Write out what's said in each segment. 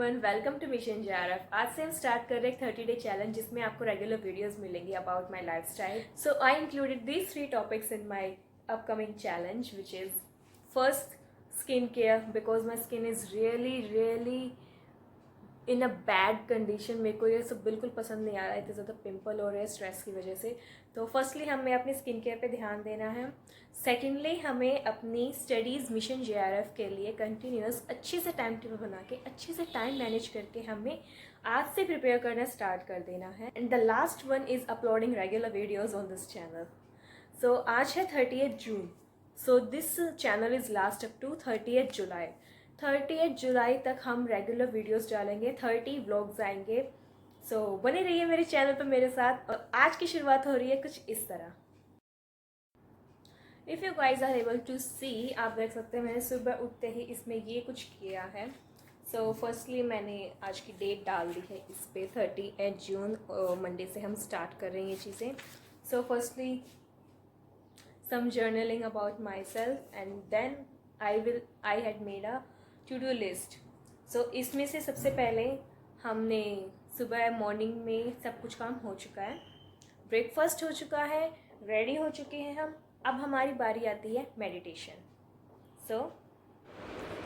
Everyone, welcome to mission JRF. आज से हम स्टार्ट कर रहे हैं 30 डे चैलेंज जिसमें आपको रेगुलर वीडियोस मिलेंगी about my lifestyle. So I included these 3 topics in my upcoming challenge which is first skin care because my skin is really in a bad condition. मेरे को ये सब बिल्कुल पसंद नहीं आ रहा है, इतने ज़्यादा पिंपल हो रहे हैं स्ट्रेस की वजह से। तो फर्स्टली हमें अपनी स्किन केयर पे ध्यान देना है। सेकेंडली हमें अपनी स्टडीज़ मिशन जेआरएफ के लिए कंटिन्यूस अच्छे से टाइम टेबल बना के अच्छे से टाइम मैनेज करके हमें आज से प्रिपेयर करना स्टार्ट कर देना है। And the last one is uploading regular videos on this channel. So आज है 30 June. So this channel is last up to 30 July. 30 जुलाई तक हम रेगुलर वीडियोस डालेंगे, 30 व्लॉग्स आएंगे। सो बने रहिए मेरे चैनल पर मेरे साथ। और आज की शुरुआत हो रही है कुछ इस तरह। If you guys are able to see, आप देख सकते हैं मैंने सुबह उठते ही इसमें ये कुछ किया है। सो फर्स्टली मैंने आज की डेट डाल दी है इस पर 30 जून। मंडे से हम स्टार्ट कर रहे हैं ये चीज़ें। So firstly some journaling about myself and then I had made a to do list. So इसमें से सबसे पहले हमने सुबह मॉर्निंग में सब कुछ काम हो चुका है, ब्रेकफास्ट हो चुका है, रेडी हो चुके हैं हम। अब हमारी बारी आती है मेडिटेशन।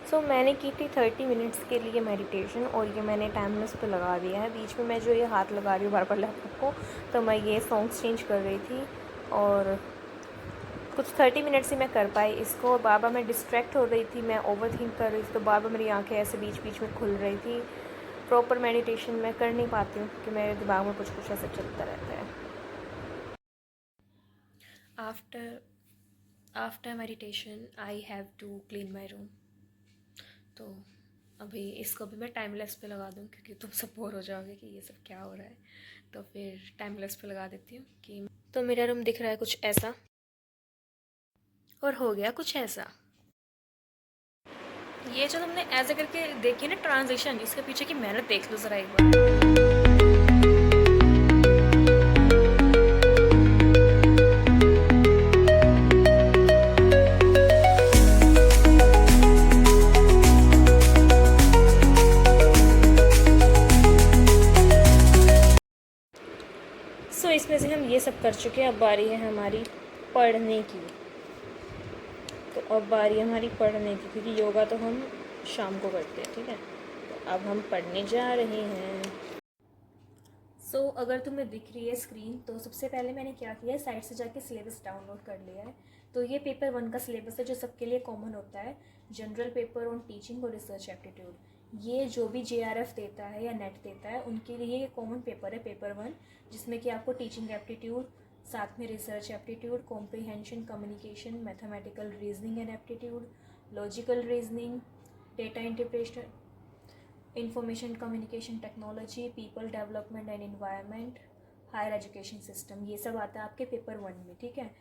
सो मैंने की थी 30 मिनट्स के लिए मेडिटेशन और ये मैंने टाइमलेस पे लगा दिया है। बीच में मैं जो ये हाथ लगा रही हूँ बार बार लैपटॉप को, तो मैं ये सॉन्ग्स चेंज कर रही थी और कुछ 30 मिनट्स ही मैं कर पाई इसको। बार बार मैं डिस्ट्रैक्ट हो रही थी, मैं ओवर थिंक कर रही थी, तो बार बार मेरी आंखें ऐसे बीच बीच में खुल रही थी। प्रॉपर मेडिटेशन मैं कर नहीं पाती हूँ क्योंकि मेरे दिमाग में कुछ कुछ ऐसे चलता रहता है। After meditation I have to clean my room. तो अभी इसको भी मैं टाइमलेस पे लगा दूँ क्योंकि तुम सब बोर हो जाओगे कि ये सब क्या हो रहा है। तो फिर टाइमलेस पे लगा देती हूँ कि तो मेरा रूम दिख रहा है कुछ ऐसा और हो गया कुछ ऐसा। ये जो तुमने ऐसे करके देखी ना ट्रांजिशन, इसके पीछे की मेहनत देख लो ज़रा एक बार। सो इसमें से हम ये सब कर चुके हैं। अब बारी है हमारी पढ़ने की। तो अब बारी हमारी पढ़ने की, क्योंकि योगा तो हम शाम को करते हैं, ठीक है। तो अब हम पढ़ने जा रहे हैं। सो अगर तुम्हें दिख रही है स्क्रीन, तो सबसे पहले मैंने क्या किया है, साइट से जाके सिलेबस डाउनलोड कर लिया है। तो ये पेपर 1 का सिलेबस है जो सबके लिए कॉमन होता है। जनरल पेपर ऑन टीचिंग और रिसर्च एप्टीट्यूड। ये जो भी जेआरएफ देता है या नेट देता है उनके लिए ये कॉमन पेपर है, पेपर 1, जिसमें कि आपको टीचिंग एप्टीट्यूड, साथ में research aptitude, comprehension, communication, mathematical reasoning and aptitude, logical reasoning, data interpretation, information communication technology, people development and environment, higher education system, ये सब आता है आपके पेपर 1 में, ठीक है।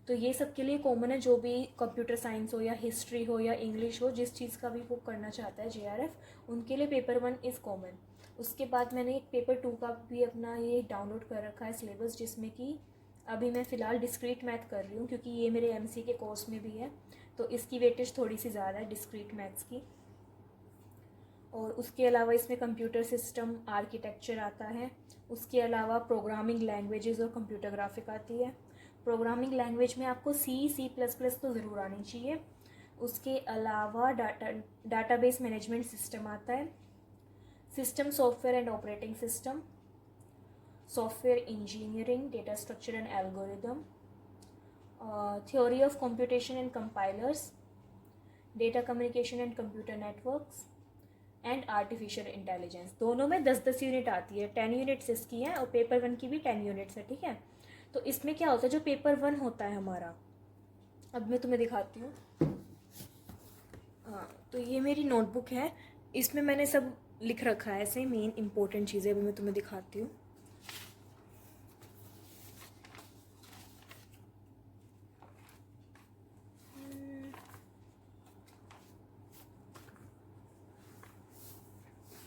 तो ये सब के लिए कॉमन है, जो भी कंप्यूटर साइंस हो या हिस्ट्री हो या इंग्लिश हो, जिस चीज़ का भी वो करना चाहता है जेआरएफ, उनके लिए पेपर 1 इज़ कॉमन। उसके बाद मैंने एक पेपर 2 का भी अपना ये डाउनलोड कर रखा है सिलेबस, जिसमें कि अभी मैं फ़िलहाल डिस्क्रीट मैथ कर रही हूँ क्योंकि ये मेरे एमसी के कोर्स में भी है, तो इसकी वेटेज थोड़ी सी ज़्यादा है डिस्क्रीट मैथ्स की। और उसके अलावा इसमें कंप्यूटर सिस्टम आर्किटेक्चर आता है। उसके अलावा प्रोग्रामिंग लैंग्वेजेस और कंप्यूटर ग्राफिक आती है। प्रोग्रामिंग लैंग्वेज में आपको C++ तो ज़रूर आनी चाहिए। उसके अलावा डाटाबेस मैनेजमेंट सिस्टम आता है, system software and operating system, software engineering, data structure and algorithm, theory of computation and compilers, data communication and computer networks and artificial intelligence. दोनों में 10-10 यूनिट आती है, 10 यूनिट्स इसकी हैं और पेपर 1 की भी 10 यूनिट्स है, ठीक है। तो इसमें क्या होता है, जो पेपर 1 होता है हमारा, अब मैं तुम्हें दिखाती हूँ। हाँ, तो ये मेरी नोटबुक है, इसमें मैंने सब लिख रखा है ऐसे मेन इंपॉर्टेंट चीज़ें। अभी मैं तुम्हें दिखाती हूँ।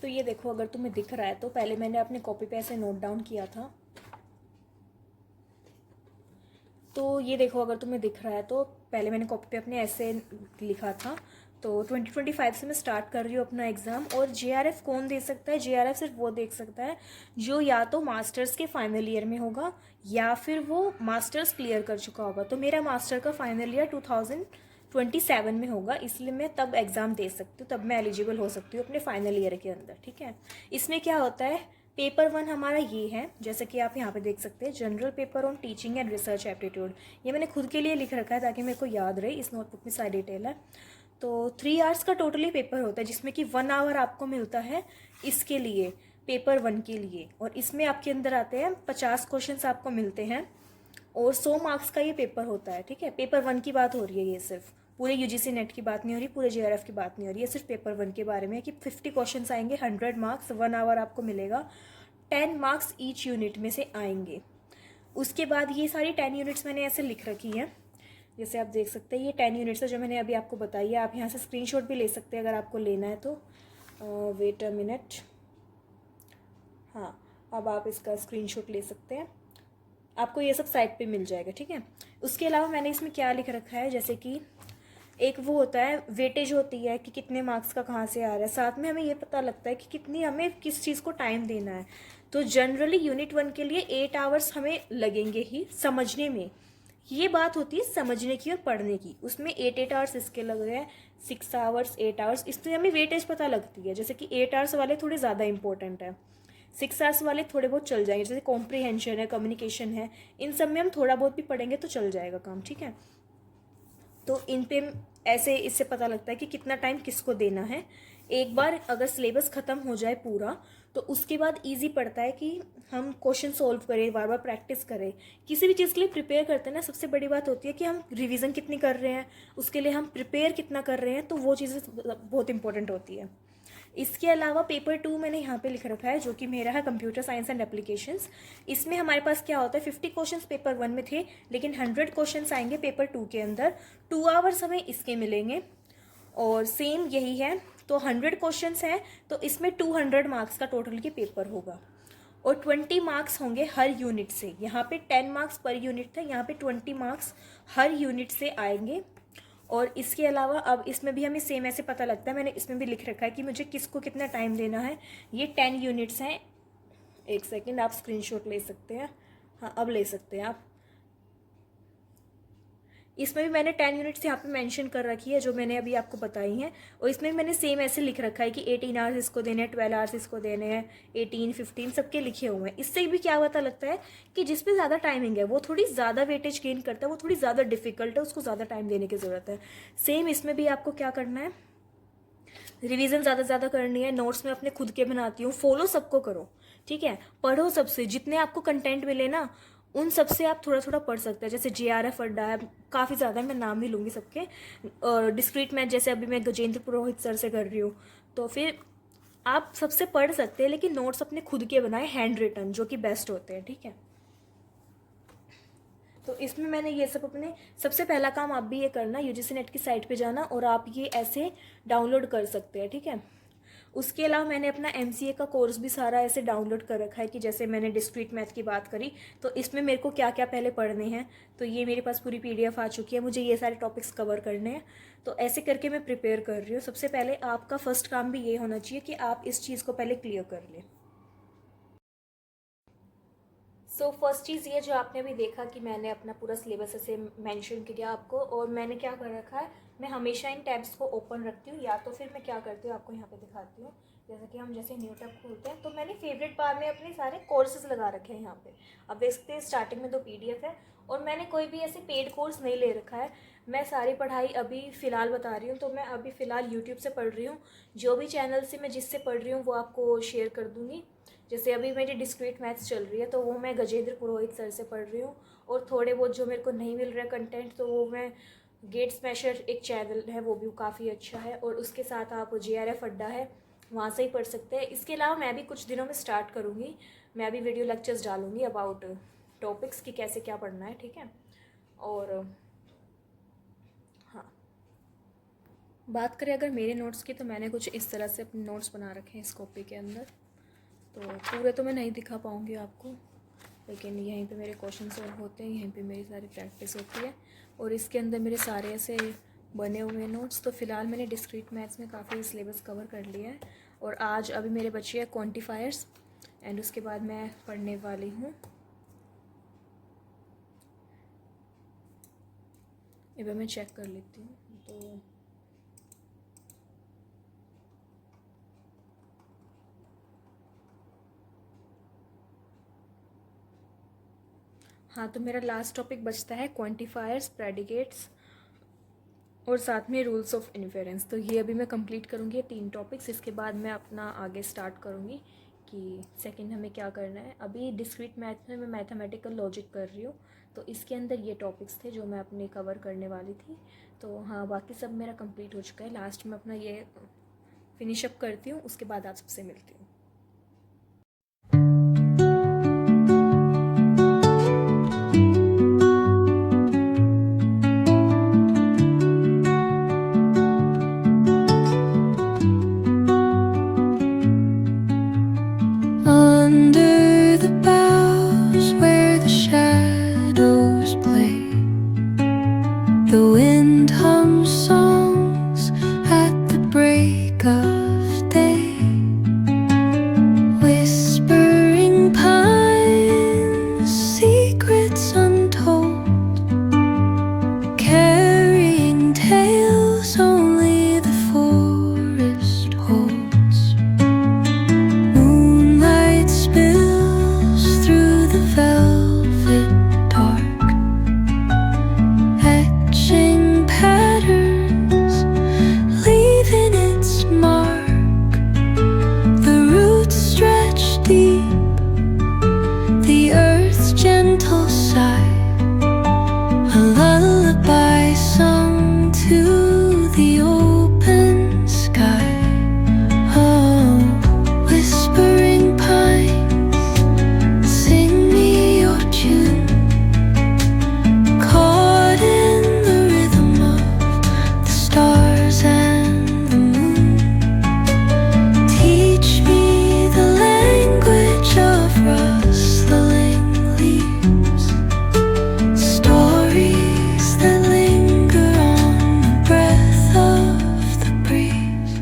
तो ये देखो, अगर तुम्हें दिख रहा है तो पहले मैंने अपने कॉपी पे ऐसे नोट डाउन किया था। तो ये देखो, अगर तुम्हें दिख रहा है तो पहले मैंने कॉपी पे अपने ऐसे लिखा था। तो 2025 से मैं स्टार्ट कर रही हूँ अपना एग्ज़ाम। और JRF कौन दे सकता है? JRF सिर्फ वो देख सकता है जो या तो मास्टर्स के फाइनल ईयर में होगा या फिर वो मास्टर्स क्लियर कर चुका होगा। तो मेरा मास्टर का फाइनल ईयर 2027 में होगा, इसलिए मैं तब एग्ज़ाम दे सकती हूँ, तब मैं एलिजिबल हो सकती हूँ अपने फाइनल ईयर के अंदर, ठीक है। इसमें क्या होता है, पेपर 1 हमारा ये है, जैसे कि आप यहाँ पे देख सकते हैं, general paper on teaching and research aptitude. ये मैंने खुद के लिए लिख रखा है ताकि मेरे को याद रहे, इस नोटबुक में सारी डिटेल है। तो 3 आवर्स का टोटली पेपर होता है, जिसमें कि 1 आवर आपको मिलता है इसके लिए, पेपर 1 के लिए। और इसमें आपके अंदर आते हैं 50 क्वेश्चंस आपको मिलते हैं और 100 मार्क्स का ये पेपर होता है, ठीक है। पेपर 1 की बात हो रही है, ये सिर्फ पूरे UGC नेट की बात नहीं हो रही, पूरे JRF की बात नहीं हो रही है, सिर्फ पेपर 1 के बारे में है कि 50 क्वेश्चंस आएंगे, 100 मार्क्स, 1 आवर आपको मिलेगा, 10 मार्क्स ईच यूनिट में से आएंगे। उसके बाद ये सारी 10 यूनिट्स मैंने ऐसे लिख रखी हैं, जैसे आप देख सकते हैं ये 10 यूनिट्स है जो मैंने अभी आपको बताई है। आप यहाँ से स्क्रीनशॉट भी ले सकते हैं अगर आपको लेना है तो। वेट अ मिनट, हाँ अब आप इसका स्क्रीनशॉट ले सकते हैं, आपको ये सब साइट पे मिल जाएगा, ठीक है। उसके अलावा मैंने इसमें क्या लिख रखा है, जैसे कि एक वो होता है वेटेज होती है कि कितने मार्क्स का कहाँ से आ रहा है, साथ में हमें ये पता लगता है कि कितनी हमें किस चीज़ को टाइम देना है। तो जनरली यूनिट 1 के लिए 8 आवर्स हमें लगेंगे ही समझने में, ये बात होती है समझने की और पढ़ने की। उसमें 8 आवर्स इसके लग रहे हैं, 6 आवर्स, 8 आवर्स, इसमें हमें वेटेज पता लगती है। जैसे कि 8 आवर्स वाले थोड़े ज़्यादा इंपॉर्टेंट है, 6 आवर्स वाले थोड़े बहुत चल जाएंगे, जैसे कॉम्प्रीहेंशन है, कम्युनिकेशन है, इन सब में हम थोड़ा बहुत भी पढ़ेंगे तो चल जाएगा काम, ठीक है। तो इन पे ऐसे इससे पता लगता है कि कितना टाइम किसको देना है। एक बार अगर सिलेबस ख़त्म हो जाए पूरा तो उसके बाद इजी पड़ता है कि हम क्वेश्चन सोल्व करें, बार बार प्रैक्टिस करें। किसी भी चीज़ के लिए प्रिपेयर करते हैं ना, सबसे बड़ी बात होती है कि हम रिवीजन कितनी कर रहे हैं, उसके लिए हम प्रिपेयर कितना कर रहे हैं, तो वो चीज़ें बहुत इंपॉर्टेंट होती है। इसके अलावा पेपर 2 मैंने यहाँ पे लिख रखा है जो कि मेरा है कंप्यूटर साइंस एंड एप्लीकेशंस। इसमें हमारे पास क्या होता है, 50 क्वेश्चंस पेपर 1 में थे, लेकिन 100 क्वेश्चंस आएंगे पेपर 2 के अंदर, 2 आवर्स हमें इसके मिलेंगे। और सेम यही है, तो 100 क्वेश्चंस हैं तो इसमें 200 मार्क्स का टोटल की पेपर होगा और 20 मार्क्स होंगे हर यूनिट से। यहाँ पे 10 मार्क्स पर यूनिट था, यहाँ पे 20 मार्क्स हर यूनिट से आएंगे। और इसके अलावा अब इसमें भी हमें सेम ऐसे पता लगता है, मैंने इसमें भी लिख रखा है कि मुझे किसको कितना टाइम देना है। ये 10 यूनिट्स हैं, एक सेकेंड आप स्क्रीनशॉट ले सकते हैं, हाँ अब ले सकते हैं आप। इसमें भी मैंने 10 यूनिट्स यहाँ पे मेंशन कर रखी है जो मैंने अभी आपको बताई हैं। और इसमें भी मैंने सेम ऐसे लिख रखा है कि 18 आवर्स इसको देने हैं, 12 आवर्स इसको देने हैं, 18, 15 सबके लिखे हुए हैं। इससे भी क्या पता लगता है कि जिस पे ज़्यादा टाइमिंग है वो थोड़ी ज़्यादा वेटेज गेन करता है, वो थोड़ी ज़्यादा डिफिकल्ट है, उसको ज़्यादा टाइम देने की ज़रूरत है। सेम इसमें भी आपको क्या करना है, रिवीजन ज़्यादा से ज़्यादा करनी है। नोट्स में अपने खुद के बनाती हूँ, फॉलो सबको करो, ठीक है। पढ़ो सबसे, जितने आपको कंटेंट मिले ना उन सबसे आप थोड़ा थोड़ा पढ़ सकते हैं। जैसे JRF अड्डा है, काफ़ी ज़्यादा, मैं नाम भी लूँगी सबके। और डिस्क्रीट मैथ जैसे अभी मैं गजेंद्र पुरोहित सर से कर रही हूँ, तो फिर आप सबसे पढ़ सकते हैं, लेकिन नोट्स अपने खुद के बनाए, हैंड रिटन, जो कि बेस्ट होते हैं, ठीक है। तो इसमें मैंने ये सब अपने, सबसे पहला काम आप भी ये करना, UGC नेट की साइट पे जाना और आप ये ऐसे डाउनलोड कर सकते हैं, ठीक है। उसके अलावा मैंने अपना MCA का कोर्स भी सारा ऐसे डाउनलोड कर रखा है कि जैसे मैंने डिस्क्रीट मैथ की बात करी तो इसमें मेरे को क्या क्या पहले पढ़ने हैं, तो ये मेरे पास पूरी PDF आ चुकी है, मुझे ये सारे टॉपिक्स कवर करने हैं। तो ऐसे करके मैं प्रिपेयर कर रही हूँ। सबसे पहले आपका फर्स्ट काम भी ये होना चाहिए कि आप इस चीज़ को पहले क्लियर कर लें। सो फर्स्ट चीज़ ये जो आपने अभी देखा कि मैंने अपना पूरा सिलेबस ऐसे मेंशन किया आपको, और मैंने क्या कर रखा है, मैं हमेशा इन टैब्स को ओपन रखती हूँ, या तो फिर मैं क्या करती हूँ आपको यहाँ पे दिखाती हूँ। जैसे कि हम जैसे न्यू टैब खोलते हैं तो मैंने फेवरेट बार में अपने सारे कोर्सेज लगा रखे हैं यहाँ पे। अब देख सकते हैं स्टार्टिंग में 2 PDF है, और मैंने कोई भी ऐसे पेड कोर्स नहीं ले रखा है। मैं सारी पढ़ाई अभी फ़िलहाल बता रही हूँ, तो मैं अभी फ़िलहाल यूट्यूब से पढ़ रही हूँ। जो भी चैनल से मैं जिससे पढ़ रही हूँ वो आपको शेयर कर दूँगी। जैसे अभी मेरी डिस्क्रीट मैथ्स चल रही है तो वो मैं गजेंद्र पुरोहित सर से पढ़ रही हूँ, और थोड़े बहुत जो मेरे को नहीं मिल रहा है कंटेंट तो वो मैं गेट स्मैशर एक चैनल है वो भी काफ़ी अच्छा है, और उसके साथ आप JRF अड्डा है वहाँ से ही पढ़ सकते हैं। इसके अलावा मैं भी कुछ दिनों में स्टार्ट करूँगी, मैं भी वीडियो लेक्चर्स डालूँगी अबाउट टॉपिक्स की कैसे क्या पढ़ना है, ठीक है। और हाँ, बात करें अगर मेरे नोट्स की, तो मैंने कुछ इस तरह से अपने नोट्स बना रखे हैं इस कॉपी के अंदर। तो पूरे तो मैं नहीं दिखा पाऊँगी आपको, लेकिन यहीं पे मेरे क्वेश्चन सॉल्व होते हैं, यहीं पे मेरी सारी प्रैक्टिस होती है, और इसके अंदर मेरे सारे ऐसे बने हुए नोट्स। तो फ़िलहाल मैंने डिस्क्रीट मैथ्स में काफ़ी सिलेबस कवर कर लिया है और आज अभी मेरे बचे हैं क्वांटिफायर्स एंड उसके बाद मैं पढ़ने वाली हूँ। एक बार मैं चेक कर लेती हूँ। तो हाँ, तो मेरा लास्ट टॉपिक बचता है क्वांटिफायर्स, प्रेडिकेट्स और साथ में रूल्स ऑफ इन्फेरेंस। तो ये अभी मैं कंप्लीट करूँगी 3 टॉपिक्स। इसके बाद मैं अपना आगे स्टार्ट करूँगी कि सेकंड हमें क्या करना है। अभी डिस्क्रीट मैथ में मैं मैथमेटिकल लॉजिक कर रही हूँ, तो इसके अंदर ये टॉपिक्स थे जो मैं अपने कवर करने वाली थी। तो हाँ, बाकी सब मेरा कंप्लीट हो चुका है। लास्ट में अपना ये फिनिशअप करती हूँ, उसके बाद आप सबसे मिलती हूँ। Under the boughs where the shadows play, the wind hums songs at the break of day. Whispering pines, secrets untold, carrying tales only the forest holds. Moonlight spills through the velvet dark, etching patterns, leaving its mark. The roots stretch deep, the earth's gentle sigh, a lullaby sung to the open sky. Oh, whispering pines, sing me your tune, caught in the rhythm of the stars and the moon. Teach me the language of rustling leaves, stories that linger on the breath of the breeze.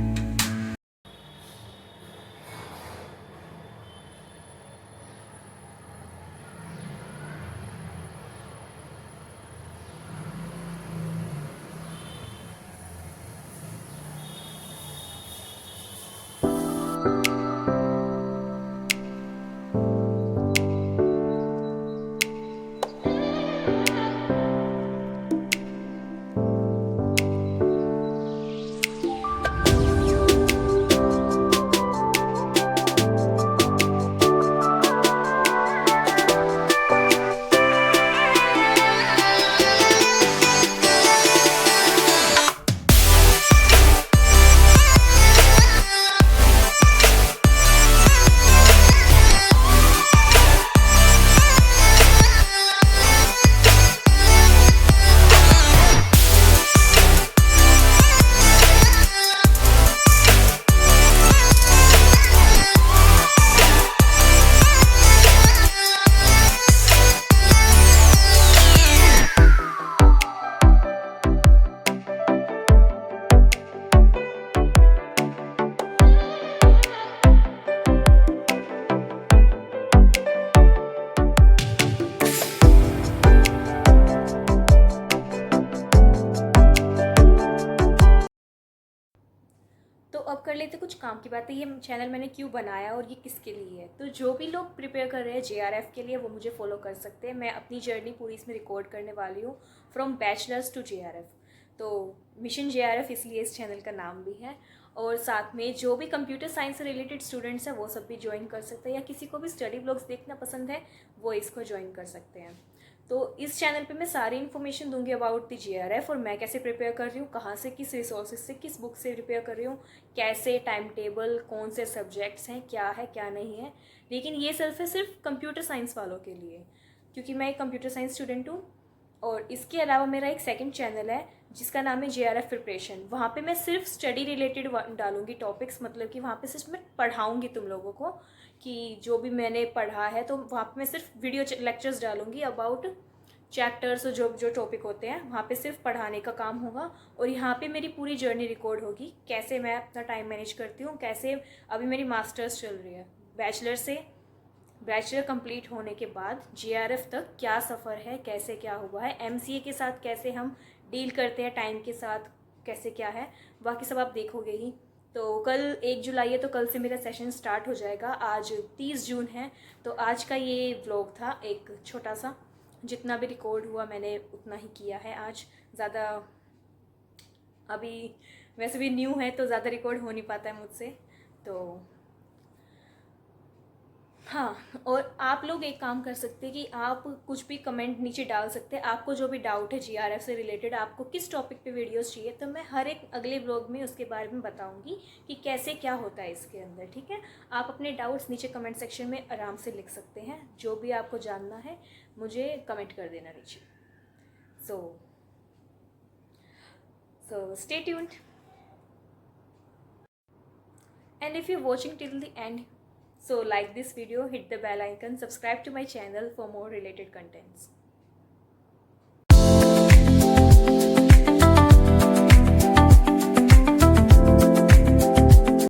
तो अब कर लेते कुछ काम की बातें। ये channel मैंने क्यों बनाया और ये किसके लिए है। तो जो भी लोग प्रिपेयर कर रहे हैं JRF के लिए, वो मुझे फॉलो कर सकते हैं। मैं अपनी जर्नी पूरी इसमें रिकॉर्ड करने वाली हूँ, फ्रॉम बैचलर्स टू JRF। तो मिशन JRF इसलिए इस चैनल का नाम भी है। और साथ में जो भी कंप्यूटर साइंस से रिलेटेड स्टूडेंट्स हैं वो सब भी ज्वाइन कर सकते हैं, या किसी को भी स्टडी ब्लॉग्स देखना पसंद है वो इसको ज्वाइन कर सकते हैं। तो इस चैनल पे मैं सारी इन्फॉर्मेशन दूंगी अबाउट द JRF, और मैं कैसे प्रिपेयर कर रही हूँ, कहाँ से, किस रिसोर्सेज से, किस बुक से प्रिपेयर कर रही हूँ, कैसे, टाइम टेबल, कौन से सब्जेक्ट्स हैं, क्या नहीं है। लेकिन ये सिर्फ कंप्यूटर साइंस वालों के लिए, क्योंकि मैं एक कंप्यूटर साइंस स्टूडेंट हूँ। और इसके अलावा मेरा एक सेकंड चैनल है जिसका नाम है JRF प्रिपरेशन। वहाँ पे मैं सिर्फ स्टडी रिलेटेड डालूंगी टॉपिक्स, मतलब कि वहाँ पे सिर्फ मैं पढ़ाऊँगी तुम लोगों को कि जो भी मैंने पढ़ा है। तो वहाँ पे मैं सिर्फ वीडियो लेक्चर्स डालूंगी अबाउट चैप्टर्स और जो जो टॉपिक होते हैं वहाँ पे सिर्फ पढ़ाने का काम होगा, और यहाँ पे मेरी पूरी जर्नी रिकॉर्ड होगी, कैसे मैं अपना टाइम मैनेज करती हूँ, कैसे अभी मेरी मास्टर्स चल रही है, बैचलर कंप्लीट होने के बाद जीआरएफ तक क्या सफ़र है, कैसे क्या हुआ है, एमसीए के साथ कैसे हम डील करते हैं, टाइम के साथ कैसे क्या है, बाकी सब आप देखोगे ही। तो कल 1 जुलाई है, तो कल से मेरा सेशन स्टार्ट हो जाएगा। आज 30 जून है, तो आज का ये व्लॉग था एक छोटा सा, जितना भी रिकॉर्ड हुआ मैंने उतना ही किया है आज। ज़्यादा अभी वैसे भी न्यू है तो ज़्यादा रिकॉर्ड हो नहीं पाता है मुझसे, तो हाँ। और आप लोग एक काम कर सकते हैं कि आप कुछ भी कमेंट नीचे डाल सकते हैं, आपको जो भी डाउट है जीआरएफ से रिलेटेड, आपको किस टॉपिक पे वीडियोस चाहिए, तो मैं हर एक अगले ब्लॉग में उसके बारे में बताऊंगी कि कैसे क्या होता है इसके अंदर, ठीक है। आप अपने डाउट्स नीचे कमेंट सेक्शन में आराम से लिख सकते हैं, जो भी आपको जानना है मुझे कमेंट कर देना नीचे। So stay tuned, and if you're watching till the end, so like this video, hit the bell icon, subscribe to my channel for more related contents.